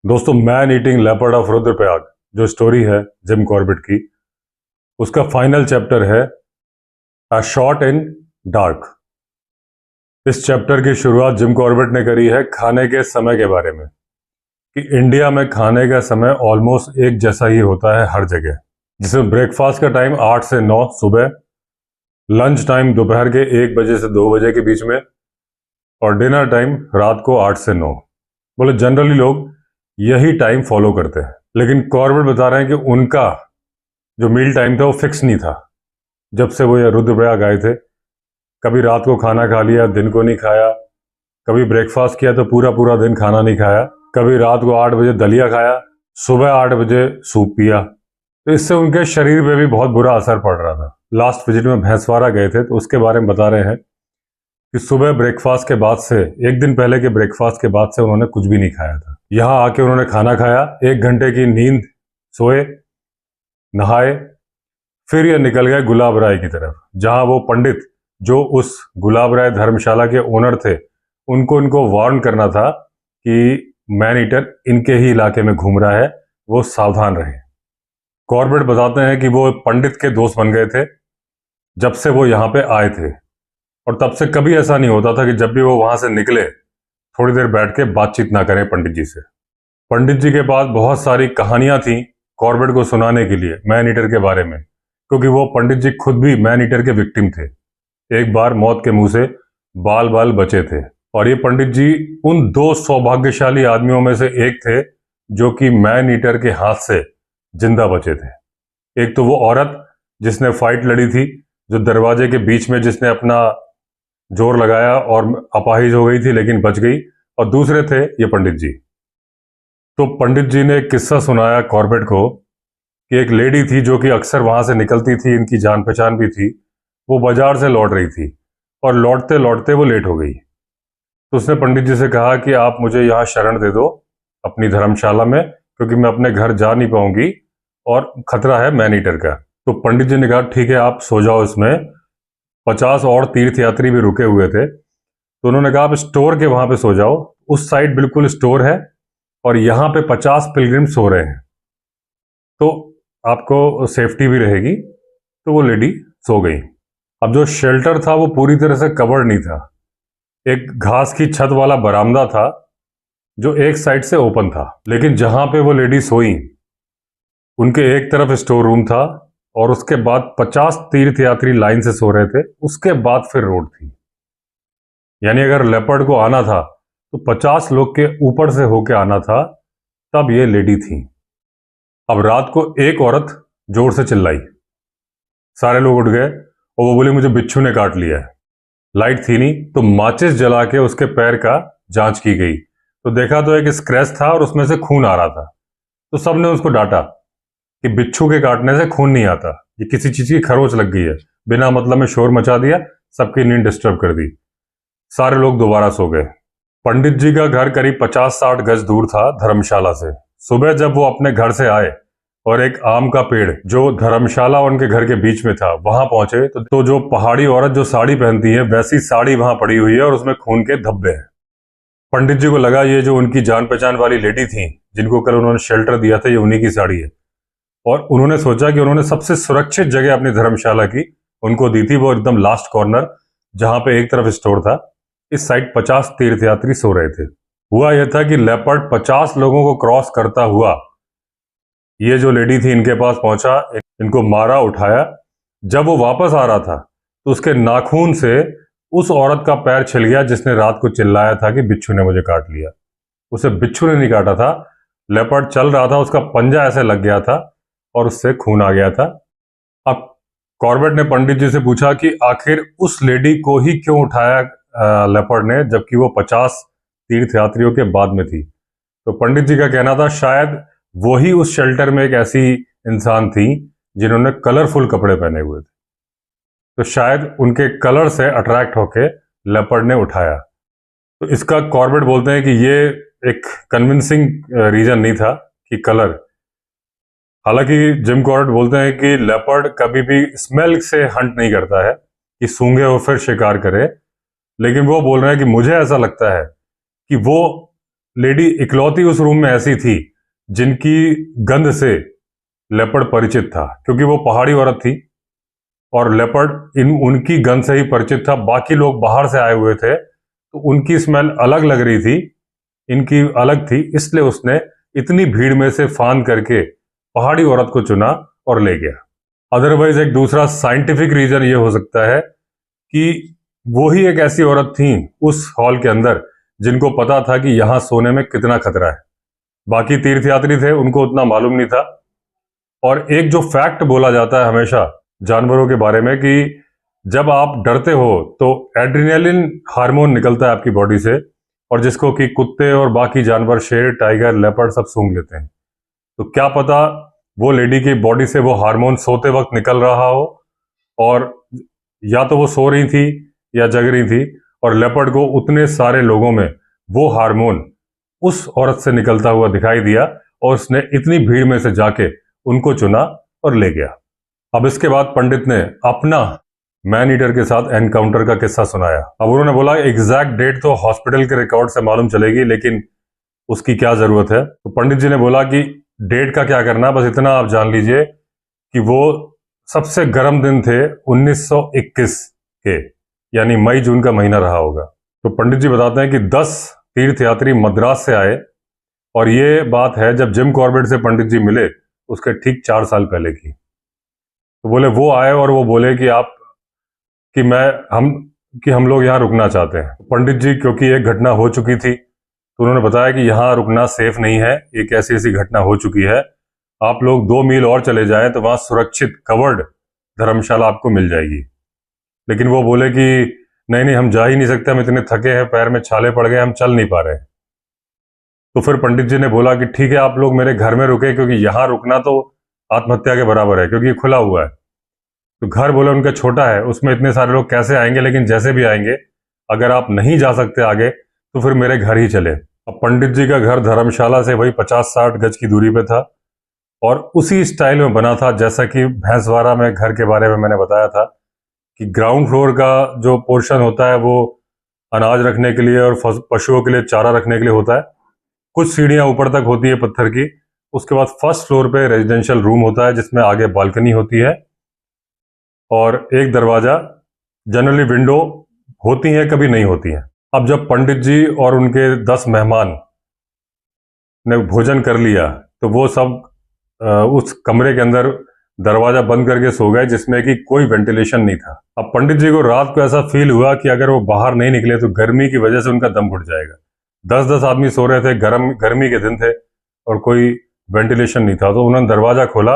दोस्तों, man eating leopard of Rudraprayag जो story है जिम कॉर्बेट की, उसका फाइनल चैप्टर है अ शॉट इन डार्क। इस चैप्टर की शुरुआत जिम कॉर्बेट ने करी है खाने के समय के बारे में कि इंडिया में खाने का समय ऑलमोस्ट एक जैसा ही होता है हर जगह, जिसमें ब्रेकफास्ट का टाइम 8 से 9 सुबह, लंच टाइम दोपहर के 1 बजे से 2 बजे के बीच में और डिनर टाइम रात को 8 से 9। बोले जनरली लोग यही टाइम फॉलो करते हैं, लेकिन कॉर्बेट बता रहे हैं कि उनका जो मील टाइम था वो फिक्स नहीं था। जब से वो ये रुद्रप्रयाग आए थे, कभी रात को खाना खा लिया, दिन को नहीं खाया, कभी ब्रेकफास्ट किया तो पूरा पूरा दिन खाना नहीं खाया, कभी रात को 8 बजे दलिया खाया, सुबह 8 बजे सूप पिया। तो इससे उनके शरीर पे भी बहुत बुरा असर पड़ रहा था। लास्ट विजिट में भैंसवाड़ा गए थे तो उसके बारे में बता रहे हैं कि सुबह ब्रेकफास्ट के बाद से, एक दिन पहले के ब्रेकफास्ट के बाद से उन्होंने कुछ भी नहीं खाया था। यहाँ आके उन्होंने खाना खाया, 1 घंटे की नींद, सोए, नहाए, फिर ये निकल गए गुलाब राय की तरफ, जहां वो पंडित जो उस गुलाब राय धर्मशाला के ओनर थे, उनको वार्न करना था कि मैन ईटर इनके ही इलाके में घूम रहा है, वो सावधान रहे। कॉर्बेट बताते हैं कि वो पंडित के दोस्त बन गए थे जब से वो यहाँ पे आए थे, और तब से कभी ऐसा नहीं होता था कि जब भी वो वहां से निकले थोड़ी देर बैठ के बातचीत ना करें पंडित जी से। पंडित जी के पास बहुत सारी कहानियां थी कॉर्बेट को सुनाने के लिए मैन ईटर के बारे में, क्योंकि वो पंडित जी खुद भी मैन ईटर के विक्टिम थे। एक बार मौत के मुंह से बाल बाल बचे थे, और ये पंडित जी उन 2 सौभाग्यशाली आदमियों में से एक थे जो कि मैन ईटर के हाथ से जिंदा बचे थे। एक तो वो औरत जिसने फाइट लड़ी थी, जो दरवाजे के बीच में जिसने अपना जोर लगाया और अपाहिज हो गई थी लेकिन बच गई, और दूसरे थे ये पंडित जी। तो पंडित जी ने एक किस्सा सुनाया कॉर्बेट को कि एक लेडी थी जो कि अक्सर वहां से निकलती थी, इनकी जान पहचान भी थी। वो बाजार से लौट रही थी और लौटते लौटते वो लेट हो गई। तो उसने पंडित जी से कहा कि आप मुझे यहाँ शरण दे दो अपनी धर्मशाला में, क्योंकि मैं अपने घर जा नहीं पाऊंगी और खतरा है मैन ईटर का। तो पंडित जी ने कहा ठीक है, आप सो जाओ इसमें। 50 और तीर्थयात्री भी रुके हुए थे, तो उन्होंने कहा आप स्टोर के वहां पे सो जाओ, उस साइड बिल्कुल स्टोर है और यहाँ पे 50 पिलग्रिम सो रहे हैं, तो आपको सेफ्टी भी रहेगी। तो वो लेडी सो गई। अब जो शेल्टर था वो पूरी तरह से कवर्ड नहीं था, एक घास की छत वाला बरामदा था जो एक साइड से ओपन था, लेकिन जहां पे वो लेडी सोई उनके एक तरफ स्टोर रूम था और उसके बाद 50 तीर्थयात्री लाइन से सो रहे थे, उसके बाद फिर रोड थी। यानी अगर लेपर्ड को आना था तो 50 लोग के ऊपर से होके आना था, तब ये लेडी थी। अब रात को एक औरत जोर से चिल्लाई, सारे लोग उठ गए और वो बोली मुझे बिच्छू ने काट लिया है। लाइट थी नहीं, तो माचिस जला के उसके पैर का जांच की गई, तो देखा तो एक स्क्रैच था और उसमें से खून आ रहा था। तो सबने उसको डांटा कि बिच्छू के काटने से खून नहीं आता, ये किसी चीज की खरोच लग गई है। बिना मतलब में शोर मचा दिया, सबकी नींद डिस्टर्ब कर दी, सारे लोग दोबारा सो गए। पंडित जी का घर करीब 50-60 गज दूर था धर्मशाला से। सुबह जब वो अपने घर से आए और एक आम का पेड़ जो धर्मशाला उनके घर के बीच में था वहां पहुंचे, तो जो पहाड़ी औरत जो साड़ी पहनती है वैसी साड़ी वहां पड़ी हुई है और उसमें खून के धब्बे हैं। पंडित जी को लगा ये जो उनकी जान पहचान वाली लेडी थी जिनको कल उन्होंने शेल्टर दिया था, ये उन्हीं की साड़ी है, और उन्होंने सोचा कि उन्होंने सबसे सुरक्षित जगह अपनी धर्मशाला की उनको दी थी, वो एकदम लास्ट कॉर्नर जहां पे एक तरफ स्टोर था, इस साइड 50 तीर्थयात्री सो रहे थे। हुआ यह था कि लेपर्ड 50 लोगों को क्रॉस करता हुआ ये जो लेडी थी इनके पास पहुंचा, इनको मारा, उठाया। जब वो वापस आ रहा था तो उसके नाखून से उस औरत का पैर छिल गया जिसने रात को चिल्लाया था कि बिच्छू ने मुझे काट लिया। उसे बिच्छू ने नहीं काटा था, लेपर्ड चल रहा था, उसका पंजा ऐसे लग गया था और उससे खून आ गया था। अब कॉर्बेट ने पंडित जी से पूछा कि आखिर उस लेडी को ही क्यों उठाया लेपर्ड ने, जबकि वो 50 तीर्थयात्रियों के बाद में थी। तो पंडित जी का कहना था शायद वही उस शेल्टर में एक ऐसी इंसान थी जिन्होंने कलरफुल कपड़े पहने हुए थे, तो शायद उनके कलर से अट्रैक्ट होके लेपर्ड ने उठाया। तो इसका कॉर्बेट बोलते हैं कि ये एक कन्विंसिंग रीजन नहीं था कि कलर। हालांकि जिम कॉर्बेट बोलते हैं कि लेपर्ड कभी भी स्मेल से हंट नहीं करता है कि सूंघे हो फिर शिकार करे, लेकिन वो बोल रहे हैं कि मुझे ऐसा लगता है कि वो लेडी इकलौती उस रूम में ऐसी थी जिनकी गंध से लेपर्ड परिचित था, क्योंकि वो पहाड़ी औरत थी और लेपर्ड उनकी गंध से ही परिचित था। बाकी लोग बाहर से आए हुए थे तो उनकी स्मेल अलग लग रही थी, इनकी अलग थी, इसलिए उसने इतनी भीड़ में से फांद करके पहाड़ी औरत को चुना और ले गया। अदरवाइज एक दूसरा साइंटिफिक रीजन ये हो सकता है कि वो ही एक ऐसी औरत थी उस हॉल के अंदर जिनको पता था कि यहां सोने में कितना खतरा है। बाकी तीर्थयात्री थे, उनको उतना मालूम नहीं था। और एक जो फैक्ट बोला जाता है हमेशा जानवरों के बारे में कि जब आप डरते हो तो एड्रेनालिन हार्मोन निकलता है आपकी बॉडी से, और जिसको कि कुत्ते और बाकी जानवर, शेर, टाइगर, लेपर्ड सब सूंघ लेते हैं। तो क्या पता वो लेडी की बॉडी से वो हार्मोन सोते वक्त निकल रहा हो, और या तो वो सो रही थी या जग रही थी, और लेपर्ड को उतने सारे लोगों में वो हार्मोन उस औरत से निकलता हुआ दिखाई दिया और उसने इतनी भीड़ में से जाके उनको चुना और ले गया। अब इसके बाद पंडित ने अपना मैन ईटर के साथ एनकाउंटर का किस्सा सुनाया। अब उन्होंने बोला एग्जैक्ट डेट तो हॉस्पिटल के रिकॉर्ड से मालूम चलेगी, लेकिन उसकी क्या जरूरत है। तो पंडित जी ने बोला कि डेट का क्या करना, बस इतना आप जान लीजिए कि वो सबसे गर्म दिन थे 1921 के, यानी मई जून का महीना रहा होगा। तो पंडित जी बताते हैं कि 10 तीर्थयात्री मद्रास से आए, और ये बात है जब जिम कॉर्बेट से पंडित जी मिले उसके ठीक 4 साल पहले की। तो बोले वो आए और वो बोले कि हम लोग यहाँ रुकना चाहते हैं। पंडित जी, क्योंकि एक घटना हो चुकी थी, तो उन्होंने बताया कि यहाँ रुकना सेफ नहीं है, एक ऐसी ऐसी घटना हो चुकी है, आप लोग 2 मील और चले जाएं तो वहां सुरक्षित कवर्ड धर्मशाला आपको मिल जाएगी। लेकिन वो बोले कि नहीं नहीं, हम जा ही नहीं सकते, हम इतने थके हैं, पैर में छाले पड़ गए, हम चल नहीं पा रहे। तो फिर पंडित जी ने बोला कि ठीक है, आप लोग मेरे घर में रुके, क्योंकि यहाँ रुकना तो आत्महत्या के बराबर है, क्योंकि खुला हुआ है। तो घर बोले उनका छोटा है, उसमें इतने सारे लोग कैसे आएंगे, लेकिन जैसे भी आएंगे, अगर आप नहीं जा सकते आगे तो फिर मेरे घर ही चले। अब पंडित जी का घर धर्मशाला से वही 50-60 गज की दूरी पे था, और उसी स्टाइल में बना था जैसा कि भैंसवाड़ा में घर के बारे में मैंने बताया था कि ग्राउंड फ्लोर का जो पोर्शन होता है वो अनाज रखने के लिए और पशुओं के लिए चारा रखने के लिए होता है। कुछ सीढ़ियां ऊपर तक होती है पत्थर की। उसके बाद फर्स्ट फ्लोर पे रेजिडेंशियल रूम होता है जिसमें आगे बालकनी होती है और एक दरवाजा, जनरली विंडो होती है, कभी नहीं होती है। अब जब पंडित जी और उनके 10 मेहमान ने भोजन कर लिया तो वो सब उस कमरे के अंदर दरवाजा बंद करके सो गए, जिसमें कि कोई वेंटिलेशन नहीं था। अब पंडित जी को रात को ऐसा फील हुआ कि अगर वो बाहर नहीं निकले तो गर्मी की वजह से उनका दम घुट जाएगा। 10-10 आदमी सो रहे थे, गर्मी के दिन थे और कोई वेंटिलेशन नहीं था। तो उन्होंने दरवाजा खोला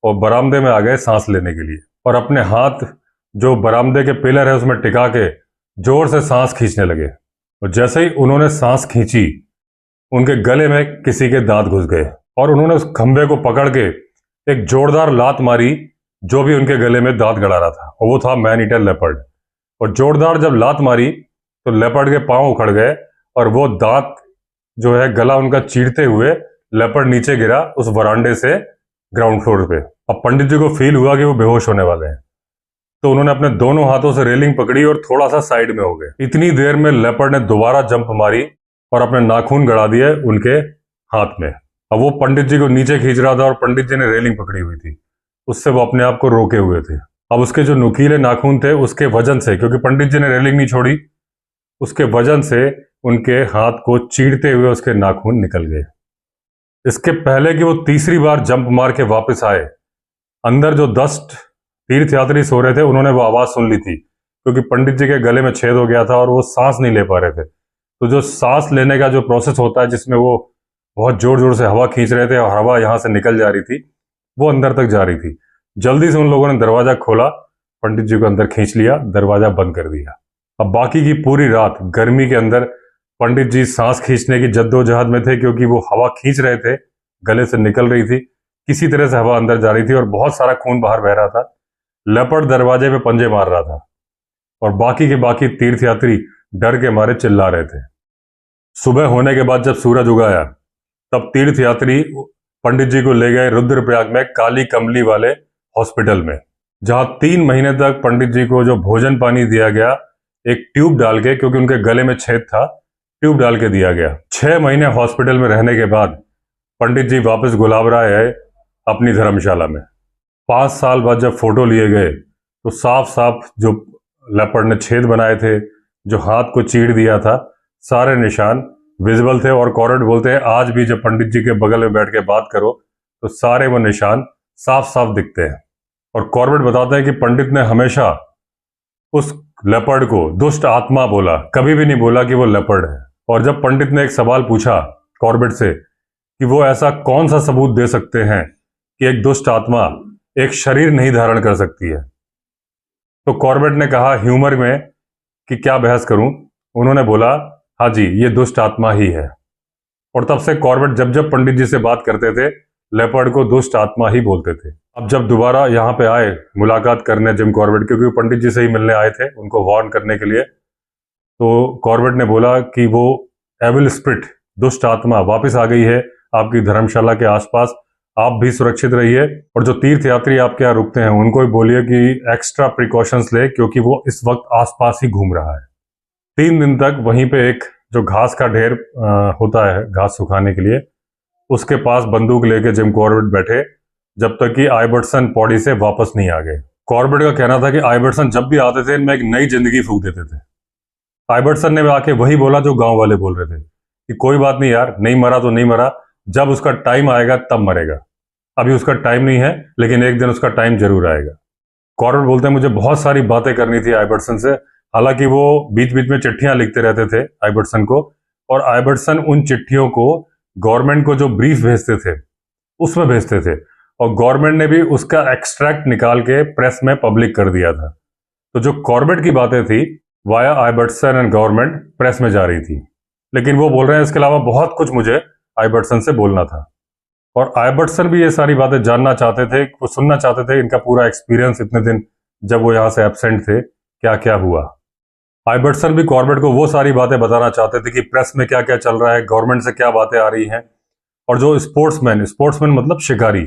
और बरामदे में आ गए सांस लेने के लिए, और अपने हाथ जो बरामदे के पिलर है उसमें टिका के जोर से सांस खींचने लगे। और जैसे ही उन्होंने सांस खींची, उनके गले में किसी के दांत घुस गए और उन्होंने उस खंभे को पकड़ के एक जोरदार लात मारी जो भी उनके गले में दांत गड़ा रहा था, और वो था मैन ईटर लेपर्ड। और जोरदार जब लात मारी तो लेपर्ड के पांव उखड़ गए और वो दांत जो है गला उनका चीरते हुए लेपर्ड नीचे गिरा उस वरांडे से ग्राउंड फ्लोर पे। अब पंडित जी को फील हुआ कि वो बेहोश होने वाले हैं, तो उन्होंने अपने दोनों हाथों से रेलिंग पकड़ी और थोड़ा सा साइड में हो गए। इतनी देर में लेपर्ड ने दोबारा जंप मारी और अपने नाखून गड़ा दिए उनके हाथ में। अब वो पंडित जी को नीचे खींच रहा था और पंडित जी ने रेलिंग पकड़ी हुई थी, उससे वो अपने आप को रोके हुए थे। अब उसके जो नुकीले नाखून थे उसके वजन से, क्योंकि पंडित जी ने रेलिंग नहीं छोड़ी, उसके वजन से उनके हाथ को चीरते हुए उसके नाखून निकल गए। इसके पहले कि वो तीसरी बार जंप मार के वापस आए, अंदर जो 10 तीर्थयात्री सो रहे थे उन्होंने वो आवाज सुन ली थी, क्योंकि पंडित जी के गले में छेद हो गया था और वो सांस नहीं ले पा रहे थे। तो जो सांस लेने का जो प्रोसेस होता है जिसमें वो बहुत जोर जोर से हवा खींच रहे थे और हवा यहां से निकल जा रही थी, वो अंदर तक जा रही थी। जल्दी से उन लोगों ने दरवाजा खोला, पंडित जी को अंदर खींच लिया, दरवाजा बंद कर दिया। अब बाकी की पूरी रात गर्मी के अंदर पंडित जी सांस खींचने की जद्दोजहद में थे, क्योंकि वो हवा खींच रहे थे, गले से निकल रही थी, किसी तरह से हवा अंदर जा रही थी और बहुत सारा खून बाहर बह रहा था। लेपर्ड दरवाजे पे पंजे मार रहा था और बाकी के बाकी तीर्थयात्री डर के मारे चिल्ला रहे थे। सुबह होने के बाद जब सूरज उगाया तब तीर्थयात्री पंडित जी को ले गए रुद्रप्रयाग में काली कमली वाले हॉस्पिटल में, जहां 3 महीने तक पंडित जी को जो भोजन पानी दिया गया एक ट्यूब डाल के, क्योंकि उनके गले में छेद था, ट्यूब डाल के दिया गया। 6 महीने हॉस्पिटल में रहने के बाद पंडित जी वापस गुलाबराय आए अपनी धर्मशाला में। 5 साल बाद जब फोटो लिए गए तो साफ साफ जो लेपर्ड ने छेद बनाए थे, जो हाथ को चीर दिया था, सारे निशान विजिबल थे। और कॉर्बेट बोलते हैं आज भी जब पंडित जी के बगल में बैठ के बात करो तो सारे वो निशान साफ साफ दिखते हैं। और कॉर्बेट बताता है कि पंडित ने हमेशा उस लेपर्ड को दुष्ट आत्मा बोला, कभी भी नहीं बोला कि वो लेपर्ड है। और जब पंडित ने एक सवाल पूछा कॉर्बेट से कि वो ऐसा कौन सा सबूत दे सकते हैं कि एक दुष्ट आत्मा एक शरीर नहीं धारण कर सकती है, तो कॉर्बेट ने कहा ह्यूमर में कि क्या बहस करूं। उन्होंने बोला हाँ जी, ये दुष्ट आत्मा ही है। और तब से कॉर्बेट जब जब पंडित जी से बात करते थे लेपर्ड को दुष्ट आत्मा ही बोलते थे। अब जब दोबारा यहाँ पे आए मुलाकात करने जिम कॉर्बेट, क्योंकि पंडित जी से ही मिलने आए थे उनको वार्न करने के लिए, तो कॉर्बेट ने बोला कि वो एविल स्पिरिट, दुष्ट आत्मा वापस आ गई है आपकी धर्मशाला के आसपास, आप भी सुरक्षित रहिए। और जो तीर्थयात्री आपके यहाँ रुकते हैं उनको भी बोलिए कि एक्स्ट्रा प्रिकॉशंस ले, क्योंकि वो इस वक्त आसपास ही घूम रहा है। 3 दिन तक वहीं पे एक जो घास का ढेर होता है घास सुखाने के लिए, उसके पास बंदूक लेके जिम कॉर्बेट बैठे जब तक कि आइबर्टसन पौड़ी से वापस नहीं आ गए। कॉर्बेट का कहना था कि आइबर्टसन जब भी आते थे इनमें एक नई जिंदगी फूंक देते थे। आइबर्टसन ने आके वही बोला जो गांव वाले बोल रहे थे कि कोई बात नहीं यार, नहीं मरा तो नहीं मरा, जब उसका टाइम आएगा तब मरेगा, अभी उसका टाइम नहीं है, लेकिन एक दिन उसका टाइम जरूर आएगा। कॉर्बेट बोलते हैं मुझे बहुत सारी बातें करनी थी आइबर्टसन से, हालांकि वो बीच बीच में चिट्ठियां लिखते रहते थे आइबर्टसन को, और आइबर्टसन उन चिट्ठियों को गवर्नमेंट को जो ब्रीफ भेजते थे उसमें भेजते थे, और गवर्नमेंट ने भी उसका एक्सट्रैक्ट निकाल के प्रेस में पब्लिक कर दिया था। तो जो कॉर्बेट की बातें थी वाया आइबर्टसन एंड गवर्नमेंट प्रेस में जा रही थी, लेकिन वो बोल रहे हैं इसके अलावा बहुत कुछ मुझे आइबर्टसन से बोलना था। और आइबर्टसन भी ये सारी बातें जानना चाहते थे, वो सुनना चाहते थे इनका पूरा एक्सपीरियंस इतने दिन जब वो यहाँ से एब्सेंट थे, क्या क्या हुआ। आइबर्टसन भी कॉर्बेट को वो सारी बातें बताना चाहते थे कि प्रेस में क्या क्या चल रहा है, गवर्नमेंट से क्या बातें आ रही हैं। और जो स्पोर्ट्समैन मतलब शिकारी,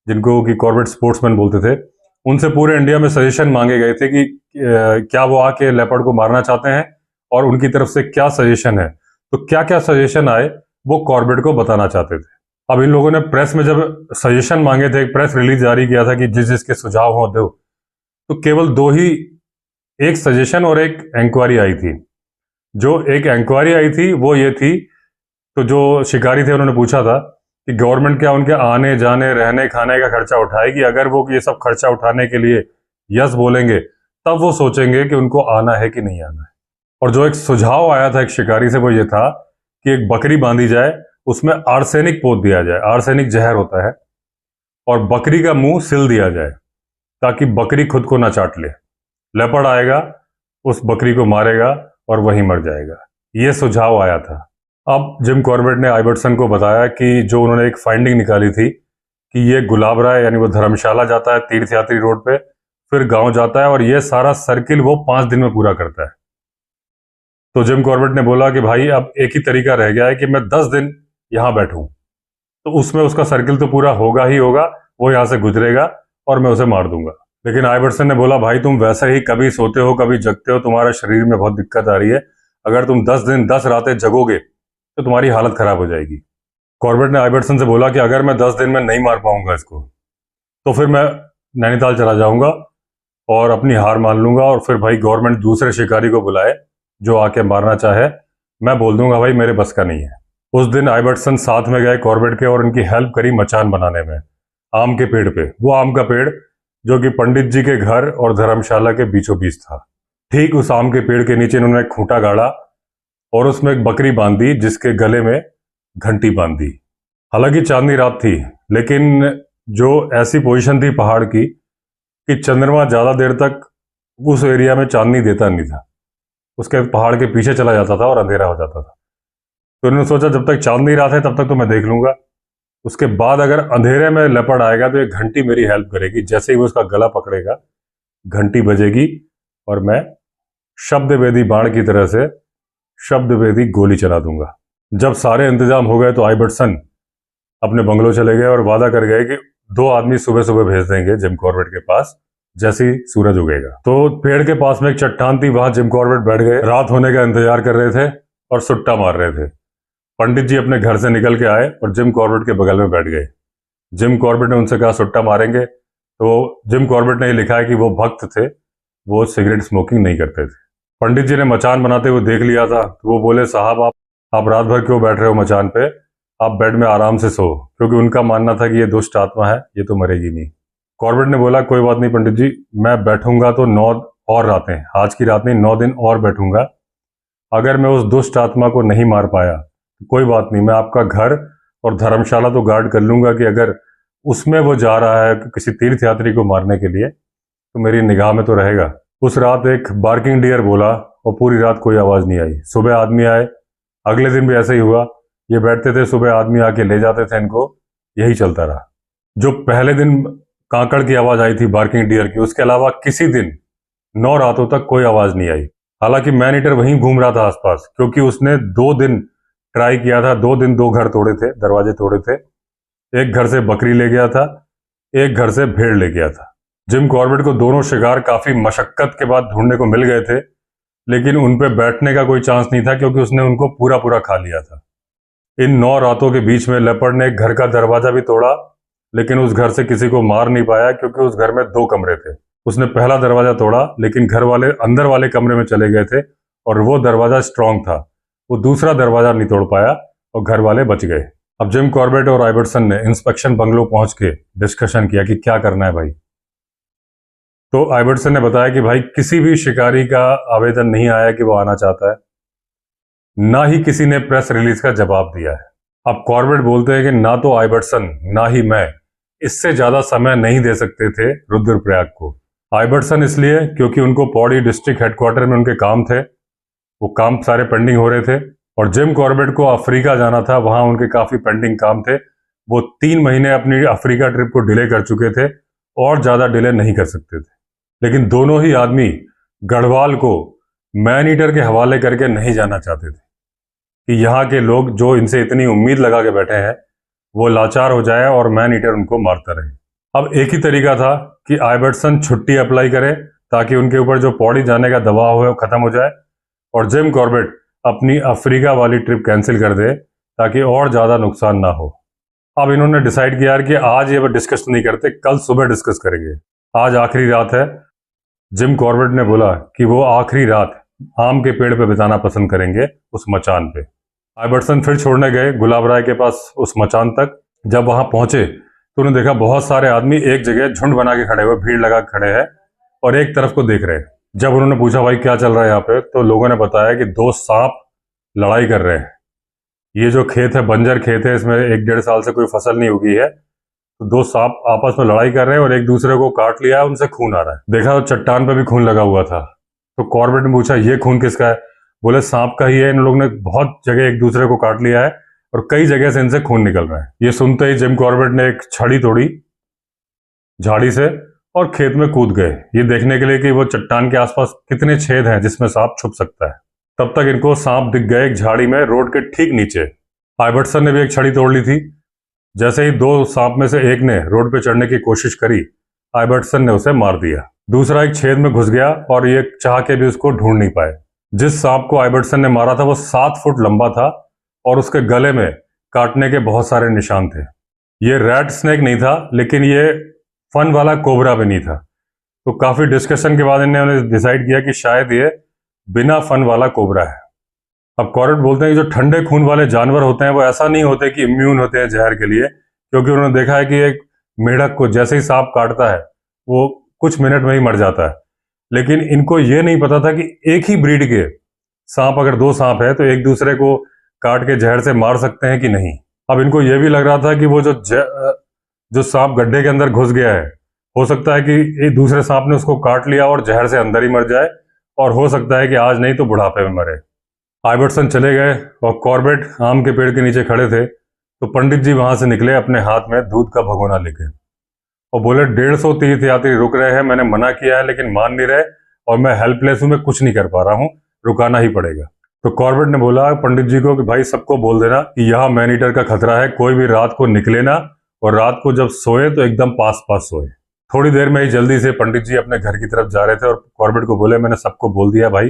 जिनको कि कॉर्बेट स्पोर्ट्समैन बोलते थे, उनसे पूरे इंडिया में सजेशन मांगे गए थे कि क्या वो आके लेपर्ड को मारना चाहते हैं और उनकी तरफ से क्या सजेशन है। तो क्या क्या सजेशन आए वो कॉर्बेट को बताना चाहते थे। अब इन लोगों ने प्रेस में जब सजेशन मांगे थे, एक प्रेस रिलीज जारी किया था कि जिस जिसके सुझाव हो दो, तो केवल 2 ही, एक सजेशन और एक इंक्वायरी आई थी। जो एक इंक्वायरी आई थी वो ये थी, तो जो शिकारी थे उन्होंने पूछा था कि गवर्नमेंट क्या उनके आने जाने रहने खाने का खर्चा उठाएगी। अगर वो ये सब खर्चा उठाने के लिए यस बोलेंगे तब वो सोचेंगे कि उनको आना है कि नहीं आना है। और जो एक सुझाव आया था एक शिकारी से वो ये था कि एक बकरी बांधी जाए, उसमें आर्सेनिक पोत दिया जाए, आर्सेनिक जहर होता है, और बकरी का मुंह सिल दिया जाए ताकि बकरी खुद को ना चाट ले। लेपर्ड आएगा, उस बकरी को मारेगा और वहीं मर जाएगा। ये सुझाव आया था। अब जिम कॉर्बेट ने आइबर्टसन को बताया कि जो उन्होंने एक फाइंडिंग निकाली थी कि ये गुलाबराय यानी वो धर्मशाला जाता है तीर्थयात्री रोड पे, फिर गांव जाता है, और ये सारा सर्किल वो 5 दिन में पूरा करता है। तो जिम कॉर्बेट ने बोला कि भाई अब एक ही तरीका रह गया है कि मैं 10 दिन यहां बैठूं, तो उसमें उसका सर्किल तो पूरा होगा ही होगा, वो यहां से गुजरेगा और मैं उसे मार दूंगा। लेकिन आइबर्टसन ने बोला भाई तुम वैसे ही कभी सोते हो कभी जगते हो, तुम्हारे शरीर में बहुत दिक्कत आ रही है, अगर तुम 10 दिन 10 रातें जगोगे तो तुम्हारी हालत खराब हो जाएगी। कॉर्बेट ने आइबर्टसन से बोला कि अगर मैं 10 दिन में नहीं मार पाऊंगा इसको तो फिर मैं नैनीताल चला जाऊंगा और अपनी हार मान लूंगा, और फिर भाई गवर्नमेंट दूसरे शिकारी को बुलाए जो आके मारना चाहे, मैं बोल दूंगा भाई मेरे बस का नहीं है। उस दिन आइबर्टसन साथ में गए कॉर्बेट के और उनकी हेल्प करी मचान बनाने में, आम के पेड़ पे। वो आम का पेड़ जो कि पंडित जी के घर और धर्मशाला के बीचों बीच था, ठीक उस आम के पेड़ के नीचे इन्होंने एक खूंटा गाड़ा और उसमें एक बकरी बांधी जिसके गले में घंटी बांधी। हालांकि चांदनी रात थी, लेकिन जो ऐसी पोजीशन थी पहाड़ की कि चंद्रमा ज्यादा देर तक उस एरिया में चांदनी देता नहीं था, उसके पहाड़ के पीछे चला जाता था और अंधेरा हो जाता था। तो इन्होंने सोचा जब तक चांदनी रात है तब तक तो मैं देख लूंगा, उसके बाद अगर अंधेरे में लेपर्ड आएगा तो एक घंटी मेरी हेल्प करेगी, जैसे ही वो उसका गला पकड़ेगा घंटी बजेगी और मैं शब्द वेदी बाण की तरह से शब्द वेदी गोली चला दूंगा। जब सारे इंतजाम हो गए तो आइबर्टसन अपने बंगलो चले गए और वादा कर गए कि 2 आदमी सुबह सुबह भेज देंगे जिम कॉर्बेट के पास जैसे ही सूरज उगेगा। तो पेड़ के पास में एक चट्टान थी, वहां जिम कॉर्बेट बैठ गए, रात होने का इंतजार कर रहे थे। और सुट्टा मार रहे थे। पंडित जी अपने घर से निकल के आए और जिम कॉर्बेट के बगल में बैठ गए। जिम कॉर्बेट ने उनसे कहा सुट्टा मारेंगे, तो जिम कॉर्बेट ने लिखा है कि वो भक्त थे, वो सिगरेट स्मोकिंग नहीं करते थे। पंडित जी ने मचान बनाते हुए देख लिया था, तो वो बोले साहब आप रात भर क्यों बैठ रहे हो मचान पे, आप बेड में आराम से सो, क्योंकि उनका मानना था कि ये दुष्ट आत्मा है, ये तो मरेगी नहीं। कॉर्बेट ने बोला कोई बात नहीं पंडित जी, मैं बैठूंगा तो 9 और रातें, आज की रात नहीं 9 दिन और बैठूंगा। अगर मैं उस दुष्ट आत्मा को नहीं मार पाया तो कोई बात नहीं, मैं आपका घर और धर्मशाला तो गार्ड कर लूंगा कि अगर उसमें वो जा रहा है किसी तीर्थयात्री को मारने के लिए तो मेरी निगाह में तो रहेगा। उस रात एक बार्किंग डियर बोला और पूरी रात कोई आवाज नहीं आई। सुबह आदमी आए, अगले दिन भी ऐसा ही हुआ। ये बैठते थे, सुबह आदमी आके ले जाते थे इनको, यही चलता रहा। जो पहले दिन कांकड़ की आवाज आई थी बार्किंग डियर की, उसके अलावा किसी दिन 9 रातों तक कोई आवाज नहीं आई। हालांकि मैन ईटर वहीं घूम रहा था आसपास, क्योंकि उसने 2 दिन ट्राई किया था। 2 दिन 2 घर तोड़े थे, दरवाजे तोड़े थे। एक घर से बकरी ले गया था, एक घर से भेड़ ले गया था। जिम कॉर्बेट को दोनों शिकार काफी मशक्कत के बाद ढूंढने को मिल गए थे, लेकिन उन पे बैठने का कोई चांस नहीं था, क्योंकि उसने उनको पूरा पूरा खा लिया था। इन 9 रातों के बीच में लेपर्ड ने एक घर का दरवाजा भी तोड़ा, लेकिन उस घर से किसी को मार नहीं पाया, क्योंकि उस घर में 2 कमरे थे। उसने पहला दरवाजा तोड़ा, लेकिन घर वाले अंदर वाले कमरे में चले गए थे और वो दरवाजा स्ट्रांग था। वो दूसरा दरवाजा नहीं तोड़ पाया और घर वाले बच गए। अब जिम कॉर्बेट और आइबर्टसन ने इंस्पेक्शन बंगलो पहुंच के डिस्कशन किया कि क्या करना है भाई। तो आइबर्टसन ने बताया कि भाई किसी भी शिकारी का आवेदन नहीं आया कि वो आना चाहता है, ना ही किसी ने प्रेस रिलीज का जवाब दिया है। अब कॉर्बेट बोलते हैं कि ना तो आइबर्टसन ना ही मैं इससे ज्यादा समय नहीं दे सकते थे रुद्रप्रयाग को। आइबर्टसन इसलिए क्योंकि उनको पौड़ी डिस्ट्रिक्ट हेडक्वार्टर में उनके काम थे, वो काम सारे पेंडिंग हो रहे थे। और जिम कॉर्बेट को अफ्रीका जाना था, वहां उनके काफी पेंडिंग काम थे। वो 3 महीने अपनी अफ्रीका ट्रिप को डिले कर चुके थे और ज्यादा डिले नहीं कर सकते थे। लेकिन दोनों ही आदमी गढ़वाल को मैन ईटर के हवाले करके नहीं जाना चाहते थे कि यहाँ के लोग जो इनसे इतनी उम्मीद लगा के बैठे हैं वो लाचार हो जाए और मैन ईटर उनको मारता रहे। अब एक ही तरीका था कि आइबर्टसन छुट्टी अप्लाई करे ताकि उनके ऊपर जो पौड़ी जाने का दबाव है वो खत्म हो जाए, और जिम कॉर्बेट अपनी अफ्रीका वाली ट्रिप कैंसिल कर दे ताकि और ज्यादा नुकसान ना हो। अब इन्होंने डिसाइड किया कि आज ये डिस्कस नहीं करते, कल सुबह डिस्कस करेंगे। आज आखिरी रात है। जिम कॉर्बेट ने बोला कि वो आखिरी रात आम के पेड़ पे बिताना पसंद करेंगे, उस मचान पे। आइबर्टसन फिर छोड़ने गए गुलाब राय के पास उस मचान तक। जब वहां पहुंचे तो उन्होंने देखा बहुत सारे आदमी एक जगह झुंड बना के खड़े हुए, भीड़ लगा के खड़े हैं और एक तरफ को देख रहे हैं। जब उन्होंने पूछा भाई क्या चल रहा है यहाँ पे, तो लोगों ने बताया कि 2 सांप लड़ाई कर रहे हैं। ये जो खेत है बंजर खेत है, इसमें 1-1.5 साल से कोई फसल नहीं उगी है, तो 2 सांप आपस में लड़ाई कर रहे हैं और एक दूसरे को काट लिया है, उनसे खून आ रहा है। देखा तो चट्टान पे भी खून लगा हुआ था। तो कॉर्बेट ने पूछा ये खून किसका है? बोले सांप का ही है, इन लोगों ने बहुत जगह एक दूसरे को काट लिया है और कई जगह से इनसे खून निकल रहा है। ये सुनते ही जिम कॉर्बेट ने एक छड़ी तोड़ी झाड़ी से और खेत में कूद गए, ये देखने के लिए कि वो चट्टान के आसपास कितने छेद हैं जिसमें सांप छुप सकता है। तब तक इनको सांप दिख गए एक झाड़ी में, रोड के ठीक नीचे। आइबर्टसन ने भी एक छड़ी तोड़ ली थी। जैसे ही 2 सांप में से एक ने रोड पे चढ़ने की कोशिश करी, आइबर्टसन ने उसे मार दिया। दूसरा एक छेद में घुस गया और ये चाह के भी उसको ढूंढ नहीं पाए। जिस सांप को आइबर्टसन ने मारा था वो 7 फुट लंबा था और उसके गले में काटने के बहुत सारे निशान थे। ये रैट स्नेक नहीं था, लेकिन ये फन वाला कोबरा भी नहीं था। तो काफी डिस्कशन के बाद इन्होंने डिसाइड किया कि शायद ये बिना फन वाला कोबरा है। अब कॉर्बेट बोलते हैं कि जो ठंडे खून वाले जानवर होते हैं वो ऐसा नहीं होते कि इम्यून होते हैं जहर के लिए, क्योंकि उन्होंने देखा है कि एक मेढक को जैसे ही सांप काटता है वो कुछ मिनट में ही मर जाता है। लेकिन इनको ये नहीं पता था कि एक ही ब्रीड के सांप, अगर 2 सांप है तो एक दूसरे को काट के जहर से मार सकते हैं कि नहीं। अब इनको ये भी लग रहा था कि वो जो सांप गड्ढे के अंदर घुस गया है, हो सकता है कि एक दूसरे सांप ने उसको काट लिया और जहर से अंदर ही मर जाए, और हो सकता है कि आज नहीं तो बुढ़ापे में मरे। आइबर्टसन चले गए और कॉर्बेट आम के पेड़ के नीचे खड़े थे, तो पंडित जी वहां से निकले अपने हाथ में दूध का भगोना लेके और बोले 150 तीर्थयात्री रुक रहे हैं, मैंने मना किया है लेकिन मान नहीं रहे और मैं हेल्पलेस हूं, मैं कुछ नहीं कर पा रहा हूं, रुकाना ही पड़ेगा। तो कॉर्बेट ने बोला पंडित जी को कि भाई सबको बोल देना कि यहाँ मैन ईटर का खतरा है, कोई भी रात को निकले ना, और रात को जब सोए तो एकदम पास पास सोए। थोड़ी देर में ही जल्दी से पंडित जी अपने घर की तरफ जा रहे थे और कॉर्बेट को बोले मैंने सबको बोल दिया भाई,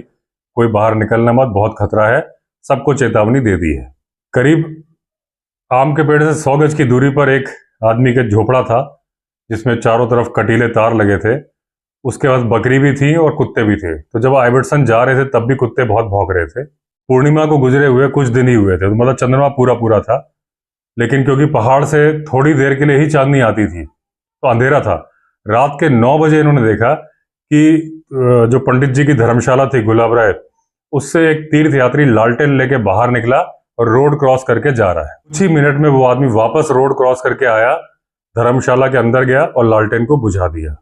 कोई बाहर निकलना मत, बहुत खतरा है, सबको चेतावनी दे दी है। करीब आम के पेड़ से 100 गज की दूरी पर एक आदमी का झोपड़ा था जिसमें चारों तरफ कटीले तार लगे थे। उसके पास बकरी भी थी और कुत्ते भी थे। तो जब आइबर्टसन जा रहे थे तब भी कुत्ते बहुत भौंक रहे थे। पूर्णिमा को गुजरे हुए कुछ दिन ही हुए थे, तो मतलब चंद्रमा पूरा पूरा था, लेकिन क्योंकि पहाड़ से थोड़ी देर के लिए ही चांदनी आती थी तो अंधेरा था। रात के 9 बजे इन्होंने देखा कि जो पंडित जी की धर्मशाला थी गुलाब राय, उससे एक तीर्थ यात्री लालटेन लेके बाहर निकला और रोड क्रॉस करके जा रहा है। कुछ ही मिनट में वो आदमी वापस रोड क्रॉस करके आया, धर्मशाला के अंदर गया और लालटेन को बुझा दिया।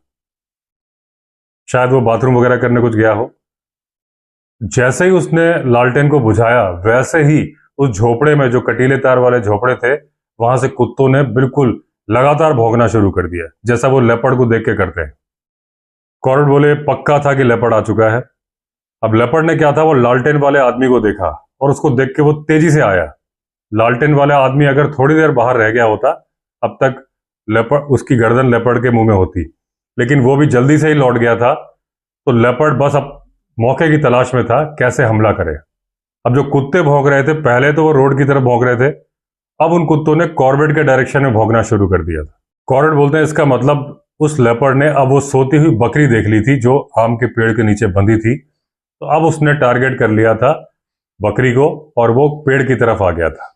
शायद वो बाथरूम वगैरह करने कुछ गया हो। जैसे ही उसने लालटेन को बुझाया वैसे ही उस झोपड़े में, जो कटीले तार वाले झोपड़े थे, वहां से कुत्तों ने बिल्कुल लगातार भौंकना शुरू कर दिया, जैसा वो लेपर्ड को देख के करते हैं। कॉर्बेट बोले पक्का था कि लेपर्ड आ चुका है। अब लेपर्ड ने क्या था, वो लालटेन वाले आदमी को देखा और उसको देख के वो तेजी से आया। लालटेन वाला आदमी अगर थोड़ी देर बाहर रह गया होता अब तक लेपर्ड, उसकी गर्दन लेपर्ड के मुंह में होती, लेकिन वो भी जल्दी से ही लौट गया था। तो लेपर्ड बस अब मौके की तलाश में था, कैसे हमला करे। अब जो कुत्ते भौंक रहे थे, पहले तो वो रोड की तरफ भौंक रहे थे, अब उन कुत्तों ने कॉर्बेट के डायरेक्शन में भौंकना शुरू कर दिया था। कॉर्बेट बोलते हैं इसका मतलब उस लेपर्ड ने अब वो सोती हुई बकरी देख ली थी जो आम के पेड़ के नीचे बंधी थी, तो अब उसने टारगेट कर लिया था बकरी को और वो पेड़ की तरफ आ गया था।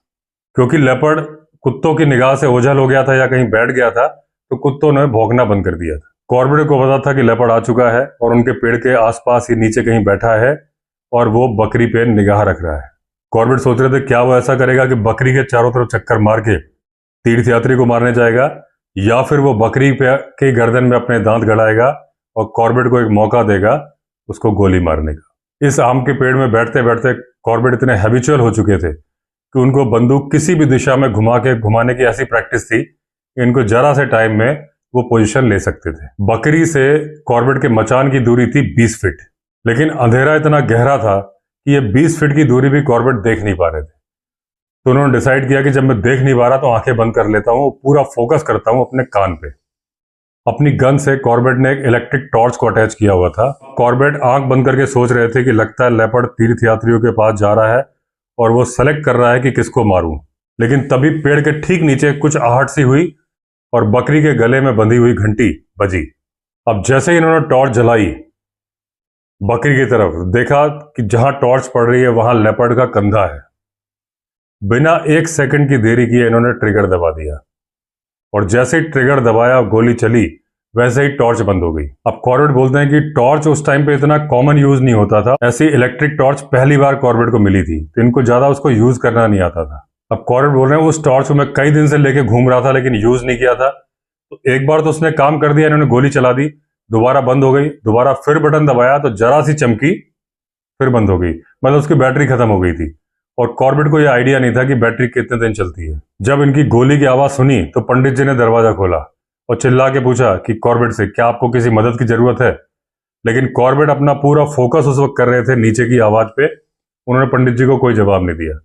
क्योंकि लेपर्ड कुत्तों की निगाह से ओझल हो गया था या कहीं बैठ गया था, तो कुत्तों ने भौंकना बंद कर दिया था। कॉर्बेट को पता था कि लेपर्ड आ चुका है और उनके पेड़ के आसपास ही नीचे कहीं बैठा है और वो बकरी पे निगाह रख रहा है। कॉर्बेट सोच रहे थे क्या वो ऐसा करेगा कि बकरी के चारों तरफ चक्कर मार के तीर्थयात्री को मारने जाएगा, या फिर वो बकरी पे के गर्दन में अपने दांत गड़ाएगा और कॉर्बेट को एक मौका देगा उसको गोली मारने का। इस आम के पेड़ में बैठते बैठते कॉर्बेट इतने हैबिचुअल हो चुके थे कि उनको बंदूक किसी भी दिशा में घुमाने की ऐसी प्रैक्टिस थी कि इनको जरा से टाइम में वो पोजीशन ले सकते थे। बकरी से कॉर्बेट के मचान की दूरी थी 20 फीट, लेकिन अंधेरा इतना गहरा था कि ये 20 फीट की दूरी भी कॉर्बेट देख नहीं पा रहे थे। तो उन्होंने डिसाइड किया कि जब मैं देख नहीं पा रहा तो आंखें बंद कर लेता हूँ, पूरा फोकस करता हूँ अपने कान पे। अपनी गन से कॉर्बेट ने एक इलेक्ट्रिक टॉर्च को अटैच किया हुआ था। कॉर्बेट आंख बंद करके सोच रहे थे कि लगता है लेपर्ड तीर्थयात्रियों के पास जा रहा है और वो सेलेक्ट कर रहा है कि किसको मारूं। लेकिन तभी पेड़ के ठीक नीचे कुछ आहट सी हुई और बकरी के गले में बंधी हुई घंटी बजी। अब जैसे ही इन्होंने टॉर्च जलाई, बकरी की तरफ देखा कि जहां टॉर्च पड़ रही है वहां लेपर्ड का कंधा है। बिना 1 सेकंड की देरी किए इन्होंने ट्रिगर दबा दिया और जैसे ही ट्रिगर दबाया गोली चली, वैसे ही टॉर्च बंद हो गई। अब कॉर्बेट बोलते हैं कि टॉर्च उस टाइम पे इतना कॉमन यूज नहीं होता था, ऐसी इलेक्ट्रिक टॉर्च पहली बार कॉर्बेट को मिली थी, तो इनको ज्यादा उसको यूज करना नहीं आता था। अब कॉर्बेट बोल रहे हैं उस टॉर्च को मैं कई दिन से लेके घूम रहा था लेकिन यूज नहीं किया था। तो एक बार तो उसने काम कर दिया, इन्होंने गोली चला दी, दोबारा बंद हो गई, दोबारा फिर बटन दबाया तो जरा सी चमकी, फिर बंद हो गई, मतलब उसकी बैटरी खत्म हो गई थी। और कॉर्बेट को यह आइडिया नहीं था कि बैटरी कितने दिन चलती है। जब इनकी गोली की आवाज सुनी तो पंडित जी ने दरवाजा खोला और चिल्ला के पूछा कि कॉर्बेट से क्या आपको किसी मदद की जरूरत है। लेकिन कॉर्बेट अपना पूरा फोकस उस वक्त कर रहे थे नीचे की आवाज पे। उन्होंने पंडित जी को कोई जवाब नहीं दिया।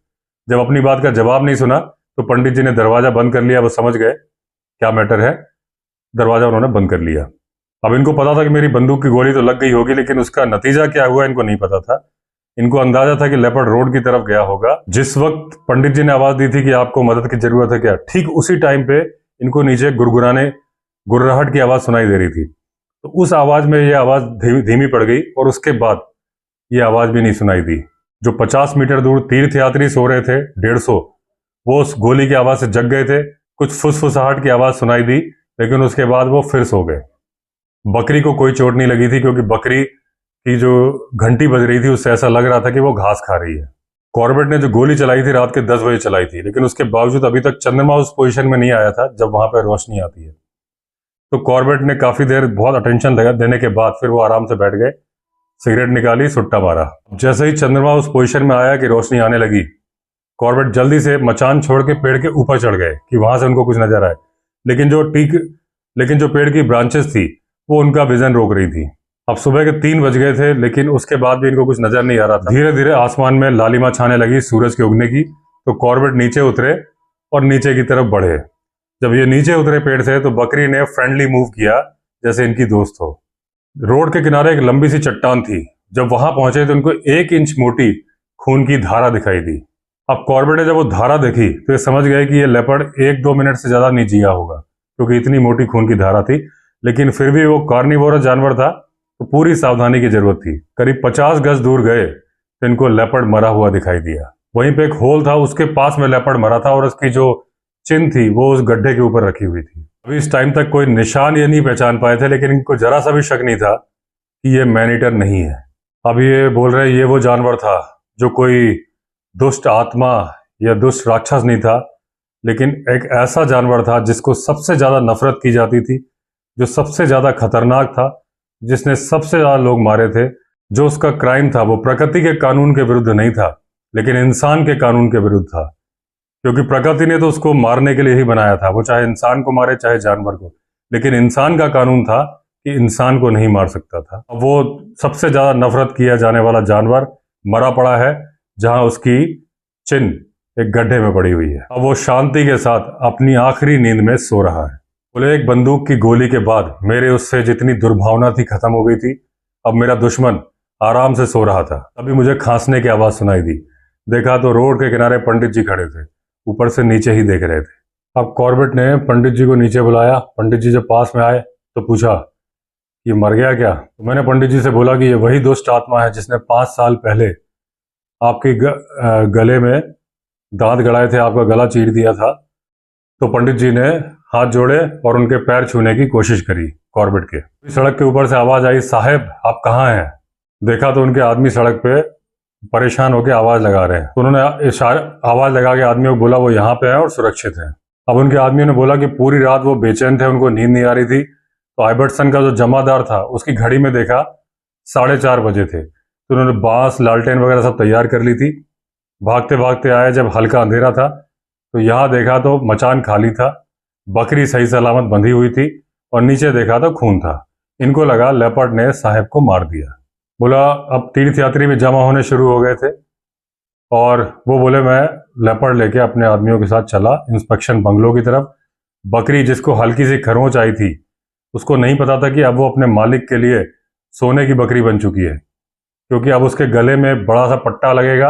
जब अपनी बात का जवाब नहीं सुना तो पंडित जी ने दरवाजा बंद कर लिया। वो समझ गए क्या मैटर है, दरवाजा उन्होंने बंद कर लिया। अब इनको पता था कि मेरी बंदूक की गोली तो लग गई होगी, लेकिन उसका नतीजा क्या हुआ इनको नहीं पता था। इनको अंदाजा था कि लेपर्ड रोड की तरफ गया होगा। जिस वक्त पंडित जी ने आवाज दी थी कि आपको मदद की जरूरत है क्या, ठीक उसी टाइम पे इनको नीचे गुर्राहट की आवाज सुनाई दे रही थी। तो उस आवाज में ये आवाज धीमी पड़ गई और उसके बाद ये आवाज भी नहीं सुनाई दी। जो 50 मीटर दूर तीर्थयात्री सो रहे थे 150, वो उस गोली की आवाज से जग गए थे। कुछ फुसफुसाहट की आवाज सुनाई दी, लेकिन उसके बाद वो फिर सो गए। बकरी को कोई चोट नहीं लगी थी क्योंकि बकरी की जो घंटी बज रही थी उससे ऐसा लग रहा था कि वो घास खा रही है। कॉर्बेट ने जो गोली चलाई थी रात के 10 बजे चलाई थी, लेकिन उसके बावजूद अभी तक चंद्रमा उस पोजीशन में नहीं आया था जब वहां पर रोशनी आती है। तो कॉर्बेट ने काफी देर बहुत अटेंशन देने के बाद फिर वो आराम से बैठ गए, सिगरेट निकाली, सुट्टा मारा। जैसे ही चंद्रमा उस पोजीशन में आया कि रोशनी आने लगी, कॉर्बेट जल्दी से मचान छोड़ के पेड़ के ऊपर चढ़ गए कि वहां से उनको कुछ नजर आए। लेकिन जो पेड़ की ब्रांचेस थी वो उनका विजन रोक रही थी। अब सुबह के 3 बज गए थे, लेकिन उसके बाद भी इनको कुछ नजर नहीं आ रहा था। धीरे धीरे आसमान में लालिमा छाने लगी सूरज के उगने की। तो कॉर्बेट नीचे उतरे और नीचे की तरफ बढ़े। जब ये नीचे उतरे पेड़ से तो बकरी ने फ्रेंडली मूव किया जैसे इनकी दोस्त हो। रोड के किनारे एक लंबी सी चट्टान थी। जब वहां पहुंचे तो उनको 1 इंच मोटी खून की धारा दिखाई दी। अब कॉर्बेट ने जब वो धारा देखी तो ये समझ गए कि ये लेपर्ड 1-2 मिनट से ज़्यादा नहीं जिया होगा, क्योंकि इतनी मोटी खून की धारा थी। लेकिन फिर भी वो कार्निवोरस जानवर था, तो पूरी सावधानी की जरूरत थी। करीब 50 गज दूर गए तो इनको लेपर्ड मरा हुआ दिखाई दिया। वहीं पे एक होल था, उसके पास में लेपर्ड मरा था और उसकी जो चिन्ह थी वो उस गड्ढे के ऊपर रखी हुई थी। अभी इस टाइम तक कोई निशान ये नहीं पहचान पाए थे, लेकिन इनको जरा सा भी शक नहीं था कि ये मैन ईटर नहीं है। अब ये बोल रहे ये वो जानवर था जो कोई दुष्ट आत्मा या दुष्ट राक्षस नहीं था, लेकिन एक ऐसा जानवर था जिसको सबसे ज्यादा नफरत की जाती थी, जो सबसे ज्यादा खतरनाक था, जिसने सबसे ज्यादा लोग मारे थे। जो उसका क्राइम था वो प्रकृति के कानून के विरुद्ध नहीं था, लेकिन इंसान के कानून के विरुद्ध था, क्योंकि प्रकृति ने तो उसको मारने के लिए ही बनाया था, वो चाहे इंसान को मारे चाहे जानवर को। लेकिन इंसान का कानून था कि इंसान को नहीं मार सकता था। अब वो सबसे ज्यादा नफरत किया जाने वाला जानवर मरा पड़ा है, जहां उसकी चिन्ह एक गड्ढे में पड़ी हुई है। अब वो शांति के साथ अपनी आखिरी नींद में सो रहा है। बोले एक बंदूक की गोली के बाद मेरे उससे जितनी दुर्भावना थी खत्म हो गई थी। अब मेरा दुश्मन आराम से सो रहा था। तभी मुझे खांसने की आवाज सुनाई दी। देखा तो रोड के किनारे पंडित जी खड़े थे, ऊपर से नीचे ही देख रहे थे। अब कॉर्बेट ने पंडित जी को नीचे बुलाया। पंडित जी जब पास में आए तो पूछा, ये मर गया क्या? तो मैंने पंडित जी से बोला कि ये वही दुष्ट आत्मा है जिसने 5 साल पहले आपके गले में दांत गड़ाए थे, आपका गला चीर दिया था। तो पंडित जी ने हाथ जोड़े और उनके पैर छूने की कोशिश करी कॉर्बेट के। सड़क के ऊपर से आवाज आई, साहब आप कहाँ हैं? देखा तो उनके आदमी सड़क पे परेशान होकर आवाज लगा रहे हैं। तो उन्होंने आवाज लगा के आदमियों को बोला वो यहाँ पे है और सुरक्षित है। अब उनके आदमियों ने बोला कि पूरी रात वो बेचैन थे, उनको नींद नहीं आ रही थी। तो आइबर्टसन का जो जमादार था उसकी घड़ी में देखा 4:30 बजे थे। तो उन्होंने बांस लालटेन वगैरह सब तैयार कर ली थी। भागते भागते आए, जब हल्का अंधेरा था तो यहाँ देखा तो मचान खाली था, बकरी सही सलामत बंधी हुई थी और नीचे देखा तो खून था। इनको लगा लेपर्ड ने साहब को मार दिया। बोला अब तीर्थयात्री भी जमा होने शुरू हो गए थे और वो बोले मैं लेपर्ड लेके अपने आदमियों के साथ चला इंस्पेक्शन बंगलों की तरफ। बकरी जिसको हल्की सी खरोंच आई थी उसको नहीं पता था कि अब वो अपने मालिक के लिए सोने की बकरी बन चुकी है, क्योंकि अब उसके गले में बड़ा सा पट्टा लगेगा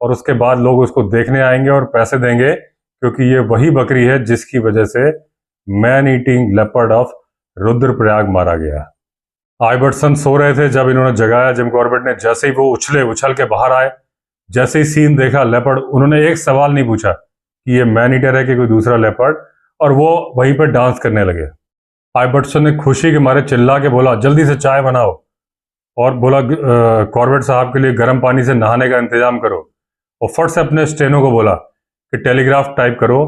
और उसके बाद लोग उसको देखने आएंगे और पैसे देंगे, क्योंकि ये वही बकरी है जिसकी वजह से man eating leopard of Rudraprayag मारा गया। आइबर्टसन सो रहे थे, जब इन्होंने जगाया जिम कॉर्बेट ने। जैसे ही वो उछल के बाहर आए, जैसे ही सीन देखा लेपर्ड, उन्होंने एक सवाल नहीं पूछा कि ये मैन ईटर है कि कोई दूसरा लेपर्ड, और वो वहीं पर डांस करने लगे। आइबर्टसन ने खुशी के मारे चिल्ला के बोला जल्दी से चाय बनाओ, और बोला कॉर्बेट साहब के लिए गर्म पानी से नहाने का इंतजाम करो, और फट से अपने स्टेनो को बोला कि टेलीग्राफ टाइप करो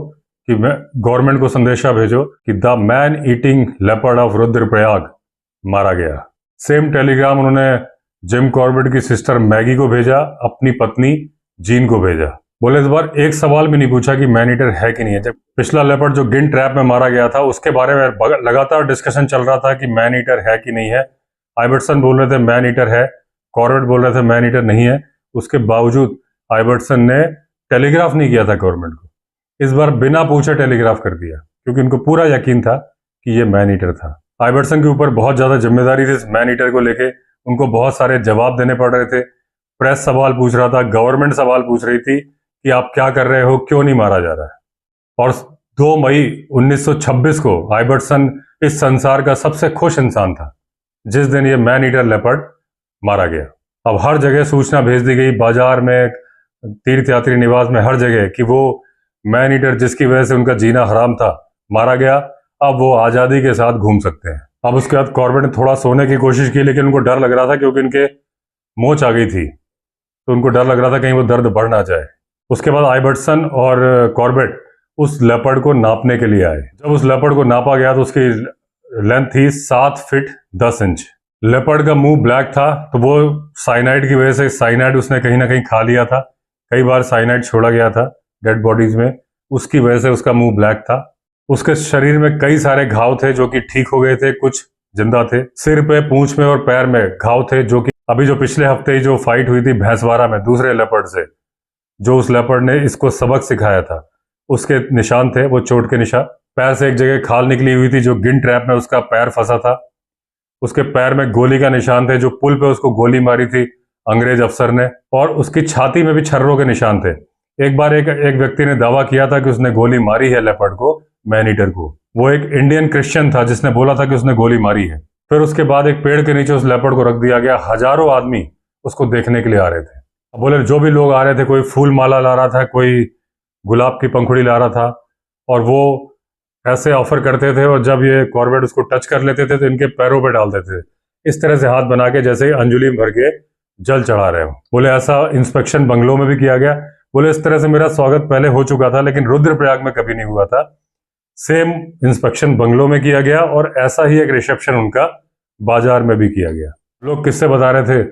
कि गवर्नमेंट को संदेशा भेजो कि the man eating leopard of Rudraprayag मारा गया। सेम टेलीग्राम उन्होंने जिम कॉर्बेट की सिस्टर मैगी को भेजा, अपनी पत्नी जीन को भेजा। बोले इस बार एक सवाल भी नहीं पूछा कि मैन ईटर है कि नहीं है। जब पिछला लेपर्ड जो गिन ट्रैप में मारा गया था उसके बारे में लगातार डिस्कशन चल रहा था कि मैन ईटर है कि नहीं है। आइबर्टसन बोल रहे थे मैन ईटर है, कॉर्बेट बोल रहे थे मैन ईटर नहीं है। उसके बावजूद आइबर्टसन ने टेलीग्राफ नहीं किया था गवर्नमेंट को। इस बार बिना पूछे टेलीग्राफ कर दिया, क्योंकि उनको पूरा यकीन था कि ये मैन ईटर था। आइबर्टसन के ऊपर बहुत ज्यादा जिम्मेदारी थी इस मैन ईटर को लेके। उनको बहुत सारे जवाब देने पड़ रहे थे। प्रेस सवाल पूछ रहा था, गवर्नमेंट सवाल पूछ रही थी कि आप क्या कर रहे हो, क्यों नहीं मारा जा रहा है। और 2 मई 1926 को आइबर्टसन इस संसार का सबसे खुश इंसान था जिस दिन ये मैन ईटर लेपर्ड मारा गया। अब हर जगह सूचना भेज दी गई, बाजार में, तीर्थयात्री निवास में, हर जगह, कि वो मैन ईटर जिसकी वजह से उनका जीना हराम था मारा गया। अब वो आज़ादी के साथ घूम सकते हैं। अब उसके बाद कॉर्बेट ने थोड़ा सोने की कोशिश की, लेकिन उनको डर लग रहा था क्योंकि इनके मोच आ गई थी, तो उनको डर लग रहा था कहीं वो दर्द बढ़ ना जाए। उसके बाद आइबर्टसन और कॉर्बेट उस लेपर्ड को नापने के लिए आए। जब उस लेपर्ड को नापा गया तो उसकी लेंथ थी 7 फीट 10 इंच। लेपर्ड का मुंह ब्लैक था, तो वो साइनाइड की वजह से, साइनाइड उसने कहीं ना कहीं खा लिया था, कई बार साइनाइड छोड़ा गया था डेड बॉडीज में, उसकी वजह से उसका मुंह ब्लैक था। उसके शरीर में कई सारे घाव थे जो कि ठीक हो गए थे, कुछ जिंदा थे। सिर पे, पूंछ में और पैर में घाव थे, जो कि अभी जो पिछले हफ्ते ही जो फाइट हुई थी भैंसवाड़ा में दूसरे लेपर्ड से, जो उस लेपर्ड ने इसको सबक सिखाया था, उसके निशान थे, वो चोट के निशान। पैर से एक जगह खाल निकली हुई थी, जो गिन ट्रैप में उसका पैर फंसा था। उसके पैर में गोली का निशान थे, जो पुल पे उसको गोली मारी थी अंग्रेज अफसर ने, और उसकी छाती में भी छर्रों के निशान थे। एक बार एक व्यक्ति ने दावा किया था कि उसने गोली मारी है लेपर्ड को, मैन ईटर को। वो एक इंडियन क्रिश्चियन था जिसने बोला था कि उसने गोली मारी है। फिर उसके बाद एक पेड़ के नीचे उस लेपर्ड को रख दिया गया। हजारों आदमी उसको देखने के लिए आ रहे थे। अब बोले जो भी लोग आ रहे थे, कोई फूल माला ला रहा था, कोई गुलाब की पंखुड़ी ला रहा था, और वो ऐसे ऑफर करते थे, और जब ये कॉर्बेट उसको टच कर लेते थे तो इनके पैरों पे डाल देते थे, इस तरह से हाथ बना के जैसे अंजुली भर के जल चढ़ा रहे हो। बोले ऐसा इंस्पेक्शन बंगलों में भी किया गया। बोले इस तरह से मेरा स्वागत पहले हो चुका था, लेकिन रुद्रप्रयाग में कभी नहीं हुआ था। सेम इंस्पेक्शन बंगलों में किया गया, और ऐसा ही एक रिसेप्शन उनका बाजार में भी किया गया। लोग किससे बता रहे थे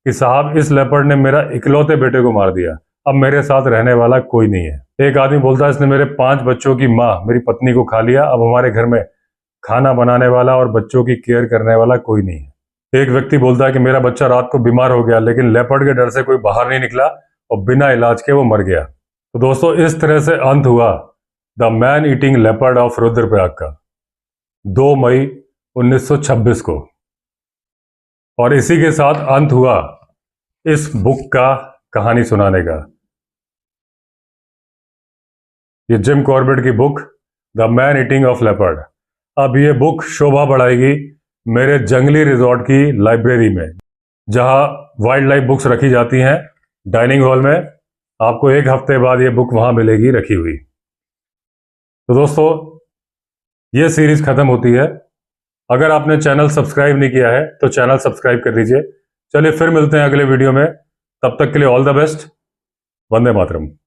कि साहब इस लेपर्ड ने मेरा इकलौते बेटे को मार दिया, अब मेरे साथ रहने वाला कोई नहीं है। एक आदमी बोलता है इसने मेरे 5 बच्चों की माँ, मेरी पत्नी को खा लिया, अब हमारे घर में खाना बनाने वाला और बच्चों की केयर करने वाला कोई नहीं है। एक व्यक्ति बोलता है कि मेरा बच्चा रात को बीमार हो गया, लेकिन लेपर्ड के डर से कोई बाहर नहीं निकला और बिना इलाज के वो मर गया। तो दोस्तों, इस तरह से अंत हुआ the man eating leopard of Rudraprayag का 2 मई 1926 को। और इसी के साथ अंत हुआ इस बुक का कहानी सुनाने का। ये जिम कॉर्बेट की book the man eating of leopard. अब ये बुक शोभा बढ़ाएगी मेरे जंगली रिजॉर्ट की लाइब्रेरी में, जहां वाइल्ड लाइफ बुक्स रखी जाती हैं डाइनिंग हॉल में। आपको 1 हफ्ते बाद ये बुक वहां मिलेगी रखी हुई। तो दोस्तों, ये सीरीज खत्म होती है। अगर आपने चैनल सब्सक्राइब नहीं किया है तो चैनल सब्सक्राइब कर दीजिए। चलिए फिर मिलते हैं अगले वीडियो में, तब तक के लिए all the best. Vande Mataram.